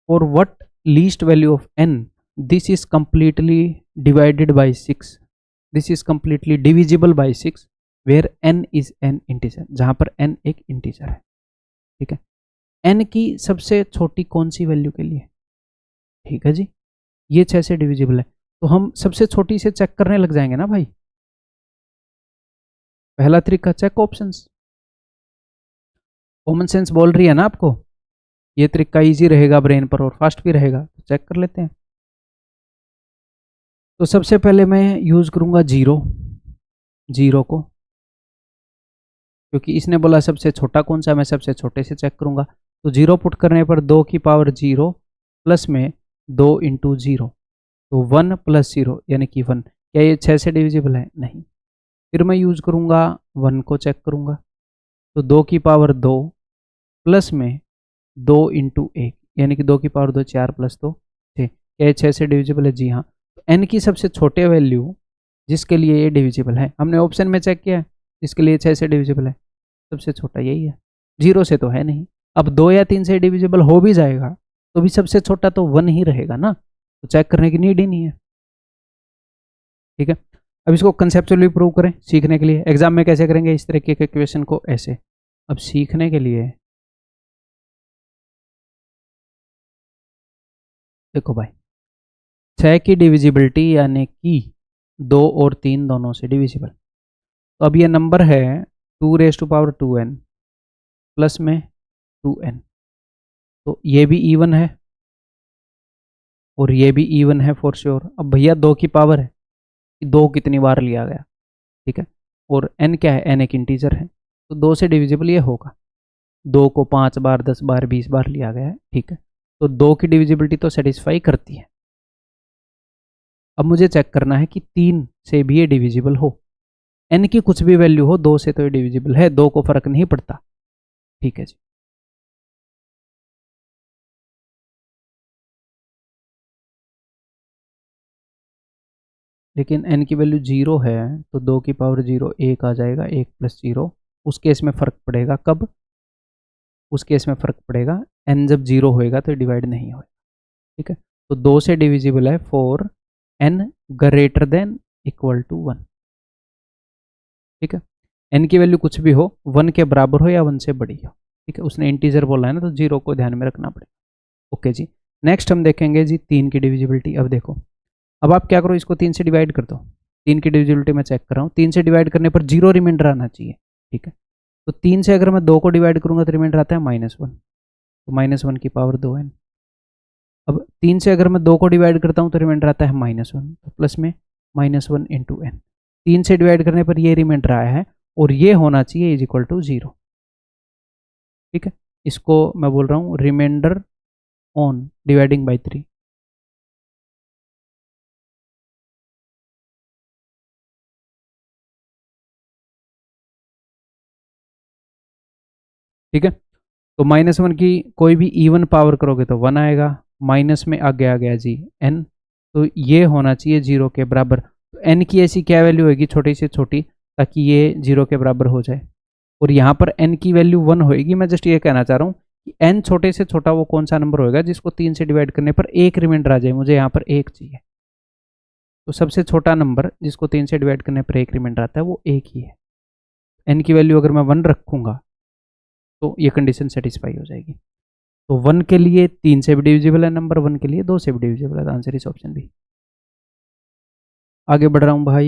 For what least value of n this is completely divided by 6, this is completely divisible by 6 where n is an integer, जहां पर n एक integer है। ठीक है, n की सबसे छोटी कौन सी वैल्यू के लिए? ठीक है जी, ये 6 से डिविजिबल है, तो हम सबसे छोटी से चेक करने लग जाएंगे ना भाई। पहला तरीका चेक ऑप्शंस, कॉमन सेंस बोल रही है ना आपको, ये तरीका इजी रहेगा ब्रेन पर और फास्ट भी रहेगा, तो चेक कर लेते हैं। तो सबसे पहले मैं यूज करूंगा जीरो को, क्योंकि इसने बोला सबसे छोटा कौन सा, मैं सबसे छोटे से चेक करूंगा। तो 0 पुट करने पर 2 की पावर 0 प्लस में 2 इंटू 0, तो 1 प्लस 0 यानी कि 1। क्या ये 6 से डिविजिबल है? नहीं। फिर मैं यूज करूंगा 1 को चेक करूंगा, तो 2 की पावर 2 प्लस में 2 इंटू 1 यानी कि 2 की पावर 2 4 प्लस 2 6। क्या ये 6 से डिविजिबल है? जी हाँ। तो n की सबसे छोटे वैल्यू जिसके लिए ये डिविजिबल है, हमने ऑप्शन में चेक किया है, जिसके लिए 6 से डिविजिबल है, सबसे छोटा यही है, 0 से तो है नहीं। अब 2 या 3 से डिविजिबल हो भी जाएगा तो भी सबसे छोटा तो 1 ही रहेगा ना, तो चेक करने की नीड ही नहीं है। ठीक है, अब इसको कंसेप्चुअली प्रूव करें सीखने के लिए। एग्जाम में कैसे करेंगे इस तरीके के क्वेश्चन को? ऐसे। अब सीखने के लिए देखो भाई, 6 की डिविजिबिलिटी यानी कि 2 और 3 दोनों से डिविजिबल। तो अब ये नंबर है 2 raise to power 2n plus में 2n, तो ये भी इवन है और ये भी इवन है फॉर श्योर। अब भैया 2 की पावर है, 2 कितनी बार लिया गया, ठीक है, और n क्या है? n एक इंटीजर है, तो 2 से डिविजिबल ये होगा। 2 को 5 बार 10 बार 20 बार लिया गया है, ठीक है, तो 2 की डिविजिबिलिटी तो सेटिस्फाई करती है। अब मुझे चेक करना है कि 3 से भी ये डिविजिबल हो, n की कुछ भी वैल्यू हो, 2 से तो ये डिविजिबल है, 2 को फर्क नहीं पड़ता। ठीक है जी, लेकिन n की वैल्यू 0 है तो 2 की पावर 0 1 आ जाएगा, 1 प्लस 0। उस केस में फ़र्क पड़ेगा कब? उस केस में फ़र्क पड़ेगा n जब 0 होएगा तो डिवाइड नहीं होएगा। ठीक है, तो 2 से डिविजिबल है for n greater than equal to 1। ठीक है, n की वैल्यू कुछ भी हो, 1 के बराबर हो या 1 से बड़ी हो। ठीक है, उसने इंटीजर बोला है ना, तो 0 को ध्यान में रखना पड़ेगा। ओके जी, नेक्स्ट हम देखेंगे जी 3 की डिविजिबिलिटी। अब देखो, अब आप क्या करो, इसको 3 से डिवाइड कर दो। 3 की डिविजिबिलिटी मैं चेक कर रहा हूँ, 3 से डिवाइड करने पर 0 रिमाइंडर आना चाहिए। ठीक है, तो 3 से अगर मैं 2 को डिवाइड करूंगा तो रिमाइंडर आता है -1, तो -1 की पावर 2n। अब 3 से अगर मैं 2 को डिवाइड करता हूँ तो रिमाइंडर आता है -1, तो प्लस में -1 इंटू n। 3 से डिवाइड करने पर ये रिमाइंडर आया है और ये होना चाहिए इज इक्वल टू 0। ठीक है, इसको मैं बोल रहा हूँ रिमाइंडर ऑन डिवाइडिंग बाई 3। ठीक है, तो -1 की कोई भी इवन पावर करोगे तो 1 आएगा, माइनस में आगे आ गया जी n, तो ये होना चाहिए 0 के बराबर। तो n की ऐसी क्या वैल्यू होगी छोटी से छोटी ताकि ये 0 के बराबर हो जाए, और यहाँ पर n की वैल्यू 1 होएगी। मैं जस्ट ये कहना चाह रहा हूँ कि n छोटे से छोटा वो कौन सा नंबर होएगा जिसको 3 से डिवाइड करने पर एक रिमाइंडर आ जाए। मुझे यहाँ पर 1 चाहिए, तो सबसे छोटा नंबर जिसको 3 से डिवाइड करने पर एक रिमाइंडर आता है वो 1 ही है। n की वैल्यू अगर मैं 1 रखूँगा तो ये कंडीशन सेटिस्फाई हो जाएगी। तो 1 के लिए 3 से भी डिविजिबल है नंबर, 1 के लिए 2 से भी डिविजिबल है। आंसर इस ऑप्शन बी। आगे बढ़ रहा हूँ भाई।